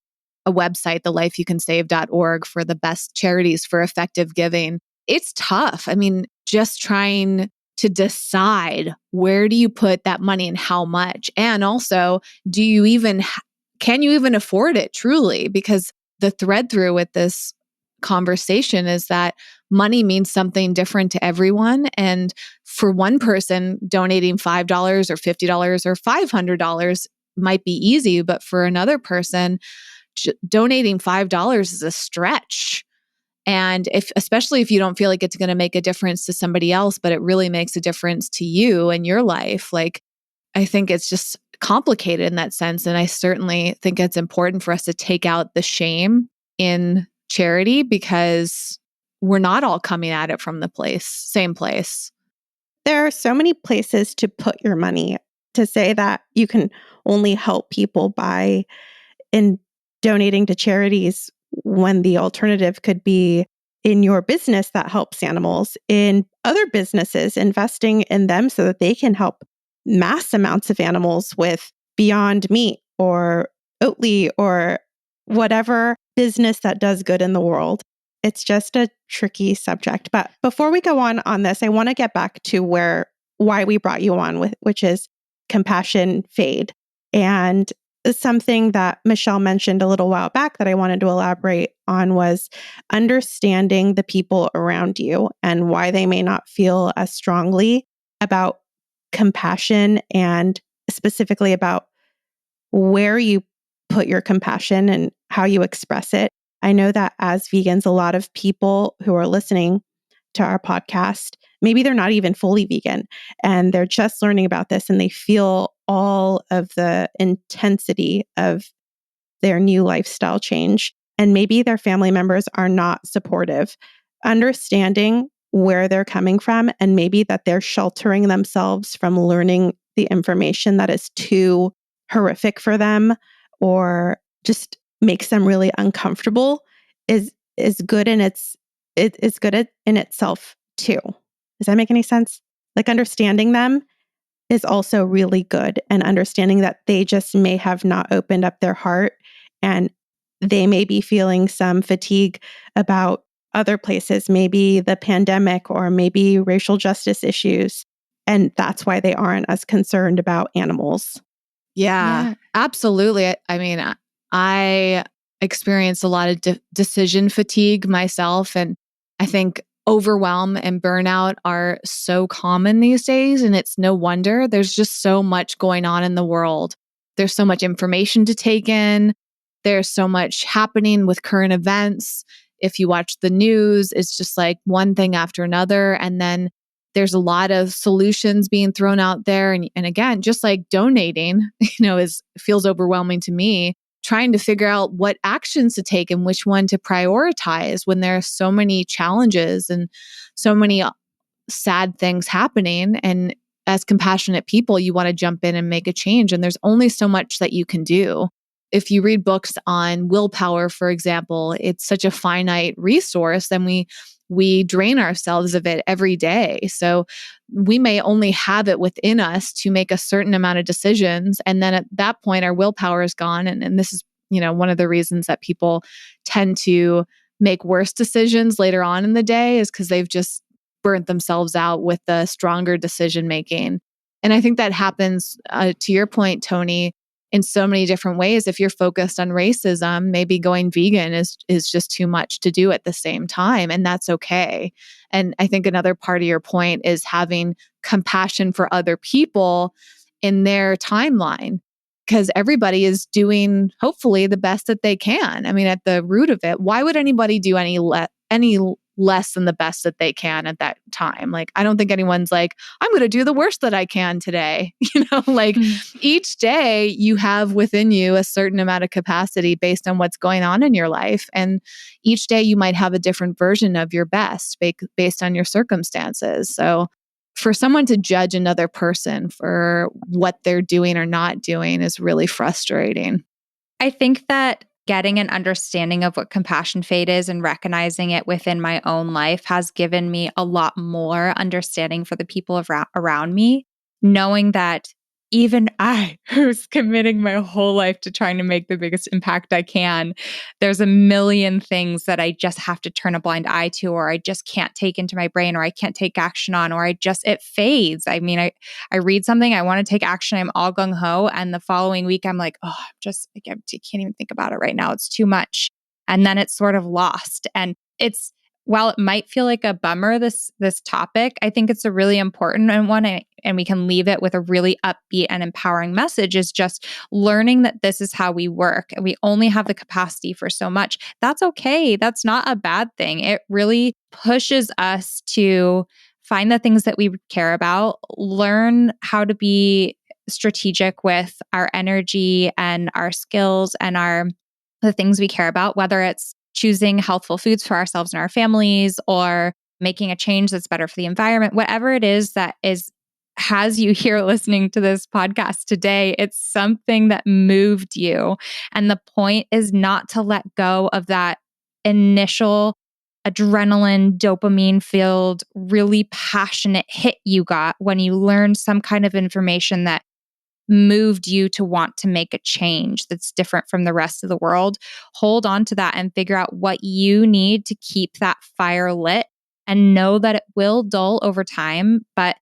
a website, thelifeyoucansave.org, for the best charities for effective giving. It's tough. I mean, just trying to decide where do you put that money and how much? And also, do you even, can you even afford it truly? Because the thread through with this conversation is that money means something different to everyone. And for one person, donating $5 or $50 or $500 might be easy, but for another person, donating $5 is a stretch. And especially if you don't feel like it's going to make a difference to somebody else, but it really makes a difference to you and your life, like, I think it's just complicated in that sense. And I certainly think it's important for us to take out the shame in charity, because we're not all coming at it from the same place. There are so many places to put your money. To say that you can only help people by donating to charities, when the alternative could be in your business that helps animals, in other businesses, investing in them so that they can help mass amounts of animals with Beyond Meat or Oatly or whatever business that does good in the world. It's just a tricky subject. But before we go on this, I want to get back to why we brought you on, which is compassion fade. And something that Michelle mentioned a little while back that I wanted to elaborate on was understanding the people around you and why they may not feel as strongly about compassion, and specifically about where you put your compassion and how you express it. I know that as vegans, a lot of people who are listening to our podcast, maybe they're not even fully vegan and they're just learning about this, and they feel all of the intensity of their new lifestyle change. And maybe their family members are not supportive. Understanding where they're coming from, and maybe that they're sheltering themselves from learning the information that is too horrific for them or just makes them really uncomfortable, is good in in itself too. Does that make any sense? Like, understanding them is also really good, and understanding that they just may have not opened up their heart, and they may be feeling some fatigue about other places, maybe the pandemic or maybe racial justice issues. And that's why they aren't as concerned about animals. Yeah, absolutely. I mean, I experience a lot of decision fatigue myself. And I think overwhelm and burnout are so common these days. And it's no wonder. There's just so much going on in the world. There's so much information to take in. There's so much happening with current events. If you watch the news, it's just like one thing after another. And then there's a lot of solutions being thrown out there. And again, just like donating, feels overwhelming to me, trying to figure out what actions to take and which one to prioritize when there are so many challenges and so many sad things happening. And as compassionate people, you want to jump in and make a change. And there's only so much that you can do. If you read books on willpower, for example, it's such a finite resource, and we drain ourselves of it every day. So we may only have it within us to make a certain amount of decisions. And then at that point, our willpower is gone. And this is, one of the reasons that people tend to make worse decisions later on in the day, is because they've just burnt themselves out with the stronger decision making. And I think that happens, to your point, Tony, in so many different ways. If you're focused on racism, maybe going vegan is just too much to do at the same time, and that's okay. And I think another part of your point is having compassion for other people in their timeline, because everybody is doing, hopefully, the best that they can. I mean, at the root of it, why would anybody do any less than the best that they can at that time? Like, I don't think anyone's like, I'm going to do the worst that I can today. Each day you have within you a certain amount of capacity based on what's going on in your life. And each day you might have a different version of your best based on your circumstances. So for someone to judge another person for what they're doing or not doing is really frustrating. I think that getting an understanding of what compassion fade is and recognizing it within my own life has given me a lot more understanding for the people around me, knowing that even I, who's committing my whole life to trying to make the biggest impact I can, there's a million things that I just have to turn a blind eye to, or I just can't take into my brain, or I can't take action on, or it fades. I mean, I read something, I want to take action, I'm all gung ho. And the following week, I'm like, oh, I can't even think about it right now. It's too much. And then it's sort of lost. And it's while it might feel like a bummer, this topic, I think it's a really important one, and we can leave it with a really upbeat and empowering message, is just learning that this is how we work and we only have the capacity for so much. That's okay. That's not a bad thing. It really pushes us to find the things that we care about, learn how to be strategic with our energy and our skills and the things we care about, whether it's choosing healthful foods for ourselves and our families, or making a change that's better for the environment, whatever it is that has you here listening to this podcast today, it's something that moved you. And the point is not to let go of that initial adrenaline, dopamine filled, really passionate hit you got when you learned some kind of information that moved you to want to make a change that's different from the rest of the world. Hold on to that and figure out what you need to keep that fire lit, and know that it will dull over time. But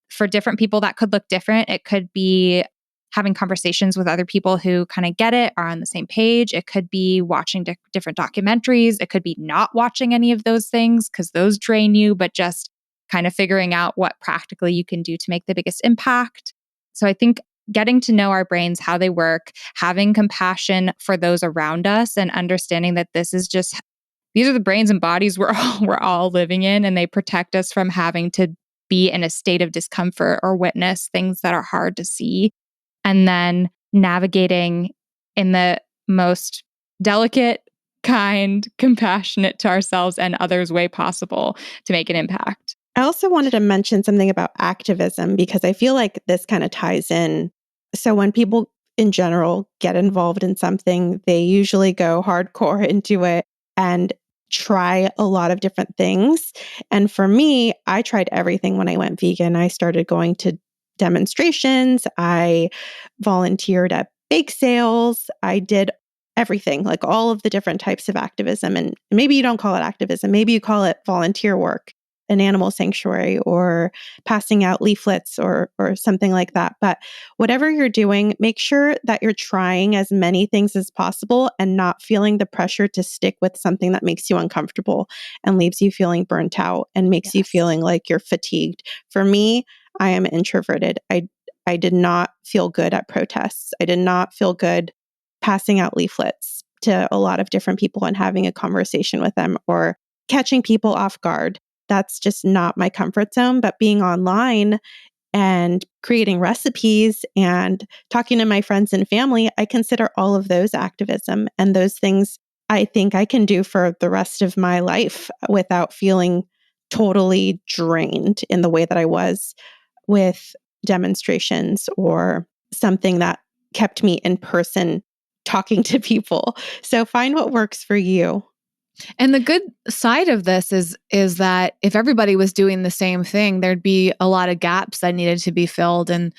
for different people, that could look different. It could be having conversations with other people who kind of get it, are on the same page. It could be watching different documentaries. It could be not watching any of those things because those drain you, but just kind of figuring out what practically you can do to make the biggest impact. So I think getting to know our brains, how they work, having compassion for those around us, and understanding that these are the brains and bodies we're all living in, and they protect us from having to be in a state of discomfort or witness things that are hard to see. And then navigating in the most delicate, kind, compassionate to ourselves and others way possible to make an impact. I also wanted to mention something about activism, because I feel like this kind of ties in. So when people in general get involved in something, they usually go hardcore into it and try a lot of different things. And for me, I tried everything when I went vegan. I started going to demonstrations. I volunteered at bake sales. I did everything, like all of the different types of activism. And maybe you don't call it activism. Maybe you call it volunteer work, an animal sanctuary, or passing out leaflets, or something like that. But whatever you're doing, make sure that you're trying as many things as possible and not feeling the pressure to stick with something that makes you uncomfortable and leaves you feeling burnt out and makes you feeling like you're fatigued. For me, I am introverted. I did not feel good at protests. I did not feel good passing out leaflets to a lot of different people and having a conversation with them, or catching people off guard. That's just not my comfort zone. But being online and creating recipes and talking to my friends and family, I consider all of those activism. And those things I think I can do for the rest of my life without feeling totally drained in the way that I was with demonstrations or something that kept me in person talking to people. So find what works for you. And the good side of this is that if everybody was doing the same thing, there'd be a lot of gaps that needed to be filled. And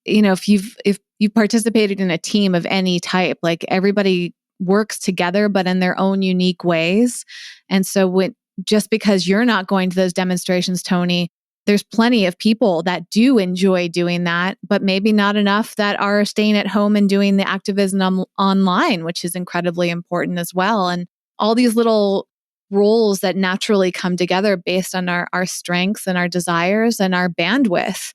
if you've participated in a team of any type, like everybody works together, but in their own unique ways. And so just because you're not going to those demonstrations, Tony, there's plenty of people that do enjoy doing that, but maybe not enough that are staying at home and doing the activism online, which is incredibly important as well. And all these little roles that naturally come together based on our strengths and our desires and our bandwidth.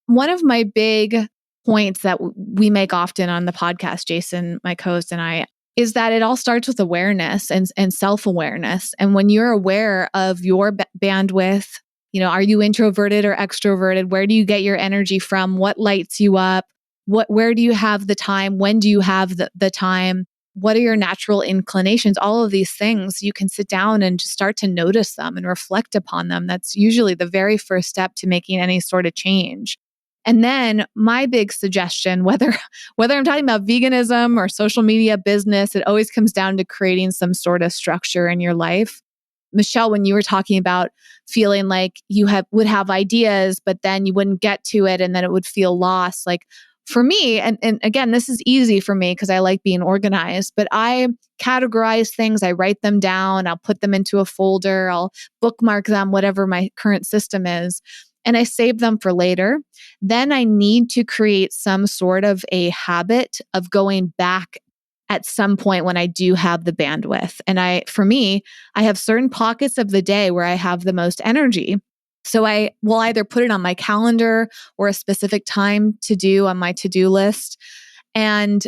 One of my big points that we make often on the podcast, Jason, my co-host, and I, is that it all starts with awareness and self-awareness. And when you're aware of your bandwidth, are you introverted or extroverted? Where do you get your energy from? What lights you up? Where do you have the time? When do you have the time? What are your natural inclinations? All of these things, you can sit down and just start to notice them and reflect upon them. That's usually the very first step to making any sort of change. And then my big suggestion, whether I'm talking about veganism or social media business, it always comes down to creating some sort of structure in your life. Michelle, when you were talking about feeling like you would have ideas, but then you wouldn't get to it and then it would feel lost. Like for me, and again, this is easy for me because I like being organized, but I categorize things. I write them down. I'll put them into a folder. I'll bookmark them, whatever my current system is, and I save them for later. Then I need to create some sort of a habit of going back at some point when I do have the bandwidth. And for me, I have certain pockets of the day where I have the most energy. So I will either put it on my calendar or a specific time to do on my to-do list and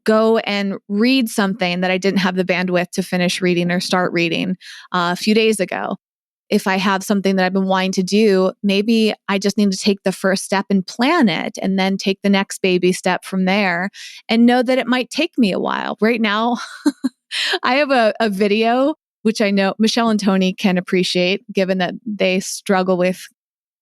go and read something that I didn't have the bandwidth to finish reading or start reading a few days ago. If I have something that I've been wanting to do, maybe I just need to take the first step and plan it and then take the next baby step from there and know that it might take me a while. Right now, I have a video, which I know Michelle and Tony can appreciate, given that they struggle with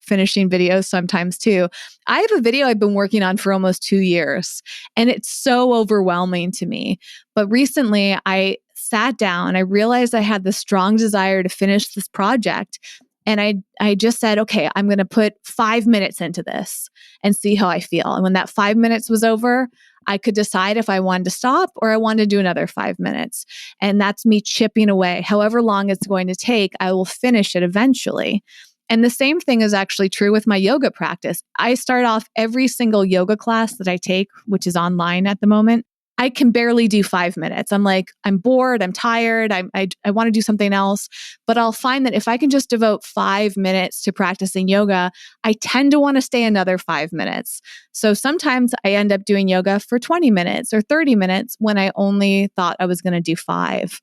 finishing videos sometimes too. I have a video I've been working on for almost 2 years, and it's so overwhelming to me. But recently I sat down, I realized I had the strong desire to finish this project. And I just said, okay, I'm going to put 5 minutes into this and see how I feel. And when that 5 minutes was over, I could decide if I wanted to stop or I wanted to do another 5 minutes. And that's me chipping away. However long it's going to take, I will finish it eventually. And the same thing is actually true with my yoga practice. I start off every single yoga class that I take, which is online at the moment. I can barely do 5 minutes. I'm like, I'm bored, I'm tired, I want to do something else. But I'll find that if I can just devote 5 minutes to practicing yoga, I tend to want to stay another 5 minutes. So sometimes I end up doing yoga for 20 minutes or 30 minutes when I only thought I was going to do 5.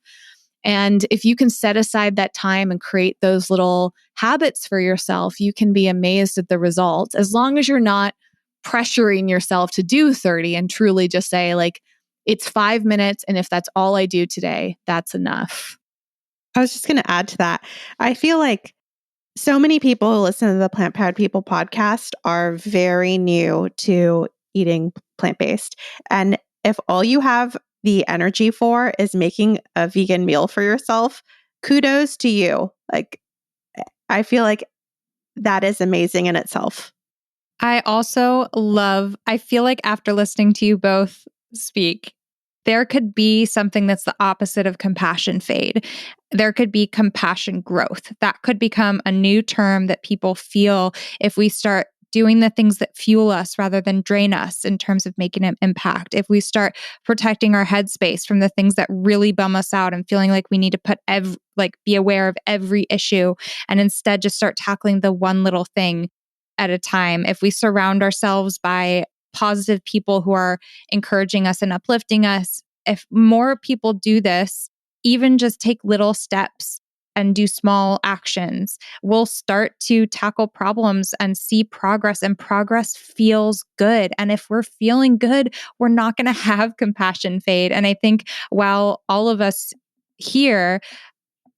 And if you can set aside that time and create those little habits for yourself, you can be amazed at the results, as long as you're not pressuring yourself to do 30 and truly just say, like, it's 5 minutes. And if that's all I do today, that's enough. I was just going to add to that. I feel like so many people who listen to the Plant Powered People podcast are very new to eating plant-based. And if all you have the energy for is making a vegan meal for yourself, kudos to you. Like, I feel like that is amazing in itself. I feel like after listening to you both speak, there could be something that's the opposite of compassion fade. There could be compassion growth. That could become a new term that people feel if we start doing the things that fuel us rather than drain us in terms of making an impact. If we start protecting our headspace from the things that really bum us out and feeling like we need to be aware of every issue and instead just start tackling the one little thing at a time. If we surround ourselves by positive people who are encouraging us and uplifting us, if more people do this, even just take little steps and do small actions, we'll start to tackle problems and see progress, and progress feels good. And if we're feeling good, we're not going to have compassion fade. And I think while all of us here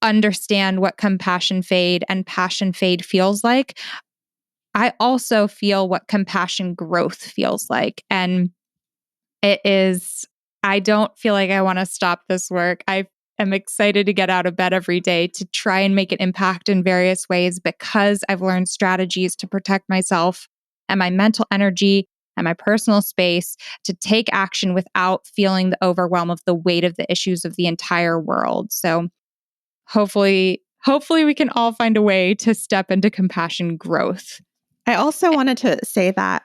understand what compassion fade and passion fade feels like, I also feel what compassion growth feels like. And I don't feel like I want to stop this work. I am excited to get out of bed every day to try and make an impact in various ways, because I've learned strategies to protect myself and my mental energy and my personal space to take action without feeling the overwhelm of the weight of the issues of the entire world. So hopefully we can all find a way to step into compassion growth. I also wanted to say that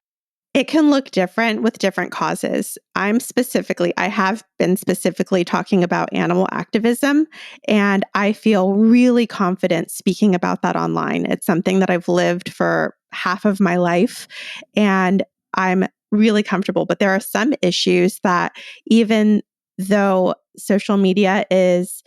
it can look different with different causes. I have been specifically talking about animal activism, and I feel really confident speaking about that online. It's something that I've lived for half of my life, and I'm really comfortable. But there are some issues that, even though social media is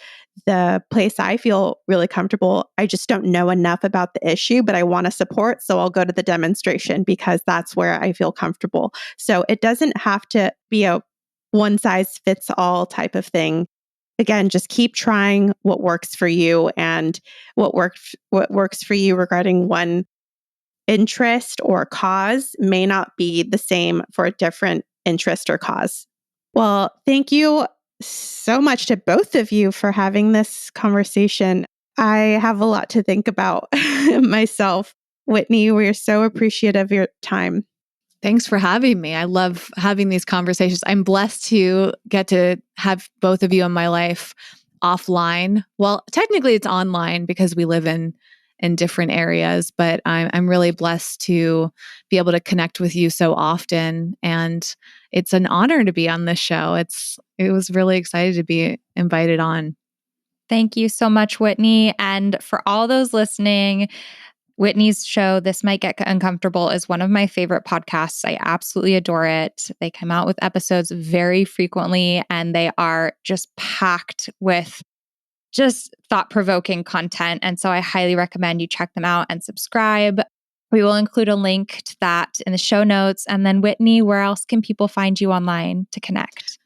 the place I feel really comfortable, I just don't know enough about the issue, but I want to support. So I'll go to the demonstration because that's where I feel comfortable. So it doesn't have to be a one size fits all type of thing. Again, just keep trying what works for you, and what works for you regarding one interest or cause may not be the same for a different interest or cause. Well, thank you so much to both of you for having this conversation. I have a lot to think about myself. Whitney, we're so appreciative of your time. Thanks for having me. I love having these conversations. I'm blessed to get to have both of you in my life offline. Well, technically it's online because we live in in different areas. But I'm really blessed to be able to connect with you so often. And it's an honor to be on this show. It was really excited to be invited on. Thank you so much, Whitney. And for all those listening, Whitney's show, This Might Get Uncomfortable, is one of my favorite podcasts. I absolutely adore it. They come out with episodes very frequently, and they are just packed with just thought-provoking content. And so I highly recommend you check them out and subscribe. We will include a link to that in the show notes. And then Whitney, where else can people find you online to connect?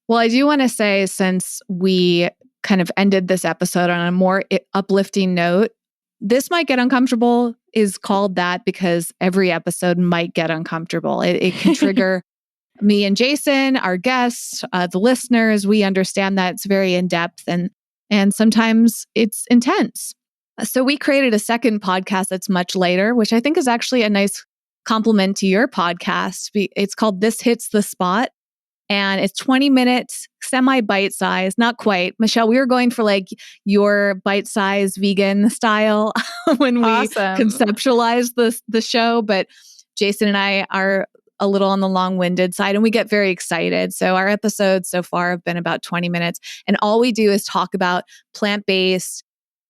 Well, I do want to say, since we kind of ended this episode on a more uplifting note, This Might Get Uncomfortable is called that because every episode might get uncomfortable. It can trigger me and Jason, our guests, the listeners. We understand that it's very in-depth and sometimes it's intense. So we created a second podcast that's much later, which I think is actually a nice compliment to your podcast. It's called This Hits the Spot. And it's 20 minutes, semi-bite size, not quite. Michelle, we were going for like your bite-size vegan style when we conceptualized the show, but Jason and I are a little on the long-winded side and we get very excited. So our episodes so far have been about 20 minutes. And all we do is talk about plant-based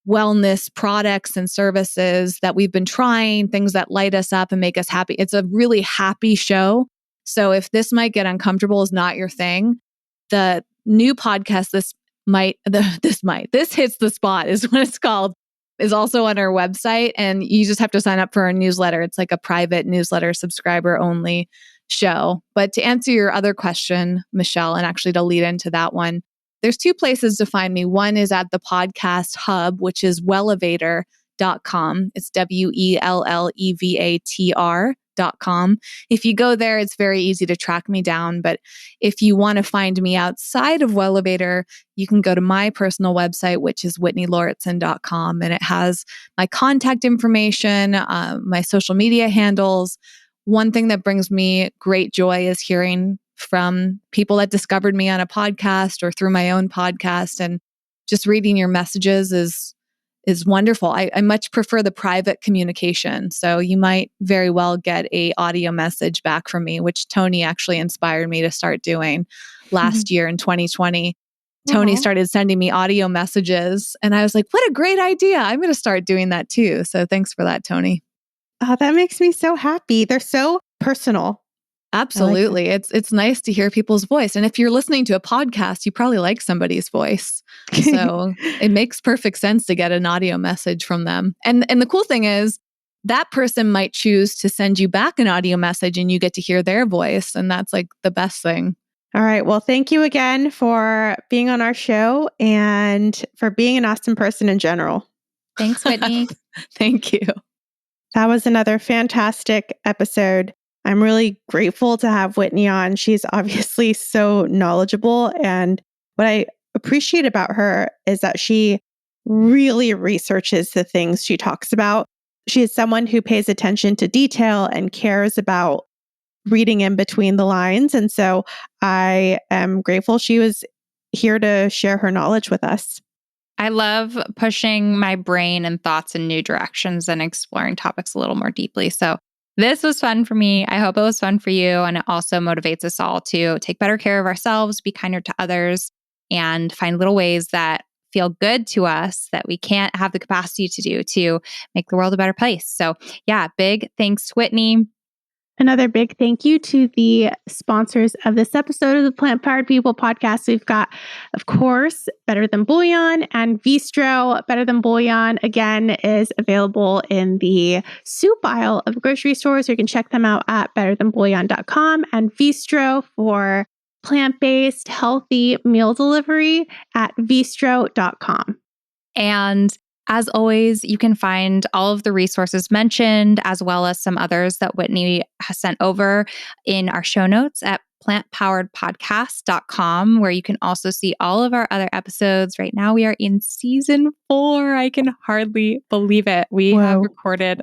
wellness products and services that we've been trying, things that light us up and make us happy. It's a really happy show. So if This Might Get Uncomfortable is not your thing, the new podcast, This Hits the Spot is what it's called, is also on our website. And you just have to sign up for our newsletter. It's like a private newsletter, subscriber only show. But to answer your other question, Michelle, and actually to lead into that one, there's two places to find me. One is at the podcast hub, which is wellevator.com. It's WELLEVATR.com. If you go there, it's very easy to track me down. But if you want to find me outside of Wellevator, you can go to my personal website, which is whitneylauritsen.com. And it has my contact information, my social media handles. One thing that brings me great joy is hearing from people that discovered me on a podcast or through my own podcast. And just reading your messages is wonderful. I much prefer the private communication. So you might very well get a audio message back from me, which Tony actually inspired me to start doing last year in 2020. Tony started sending me audio messages and I was like, what a great idea. I'm going to start doing that too. So thanks for that, Tony. Oh, that makes me so happy. They're so personal. Absolutely. It's nice to hear people's voice. And if you're listening to a podcast, you probably like somebody's voice. So it makes perfect sense to get an audio message from them. And the cool thing is that person might choose to send you back an audio message and you get to hear their voice. And that's like the best thing. All right. Well, thank you again for being on our show and for being an awesome person in general. Thanks, Whitney. Thank you. That was another fantastic episode. I'm really grateful to have Whitney on. She's obviously so knowledgeable. And what I appreciate about her is that she really researches the things she talks about. She is someone who pays attention to detail and cares about reading in between the lines. And so I am grateful she was here to share her knowledge with us. I love pushing my brain and thoughts in new directions and exploring topics a little more deeply. So this was fun for me. I hope it was fun for you. And it also motivates us all to take better care of ourselves, be kinder to others, and find little ways that feel good to us that we can't have the capacity to do to make the world a better place. So yeah, big thanks, Whitney. Another big thank you to the sponsors of this episode of the Plant Powered People podcast. We've got, of course, Better Than Bouillon and Vistro. Better Than Bouillon, again, is available in the soup aisle of grocery stores. You can check them out at betterthanbouillon.com, and Vistro for plant-based, healthy meal delivery at vistro.com. And as always, you can find all of the resources mentioned, as well as some others that Whitney has sent over in our show notes at plantpoweredpodcast.com, where you can also see all of our other episodes. Right now, we are in season 4. I can hardly believe it. We have recorded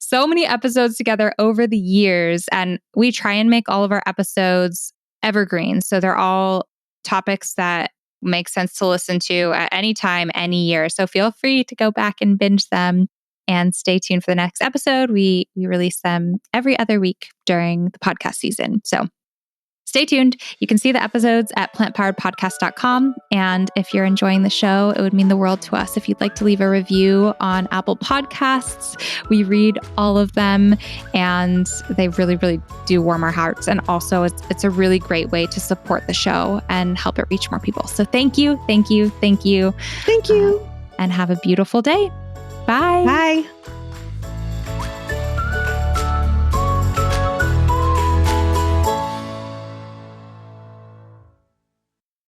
so many episodes together over the years, and we try and make all of our episodes evergreen. So they're all topics that make sense to listen to at any time, any year. So feel free to go back and binge them. and stay tuned for the next episode. We release them every other week during the podcast season. So stay tuned. You can see the episodes at plantpoweredpodcast.com. And if you're enjoying the show, it would mean the world to us if you'd like to leave a review on Apple Podcasts. We read all of them and they really, really do warm our hearts. And also it's a really great way to support the show and help it reach more people. So thank you, thank you, thank you. Thank you. And have a beautiful day. Bye. Bye.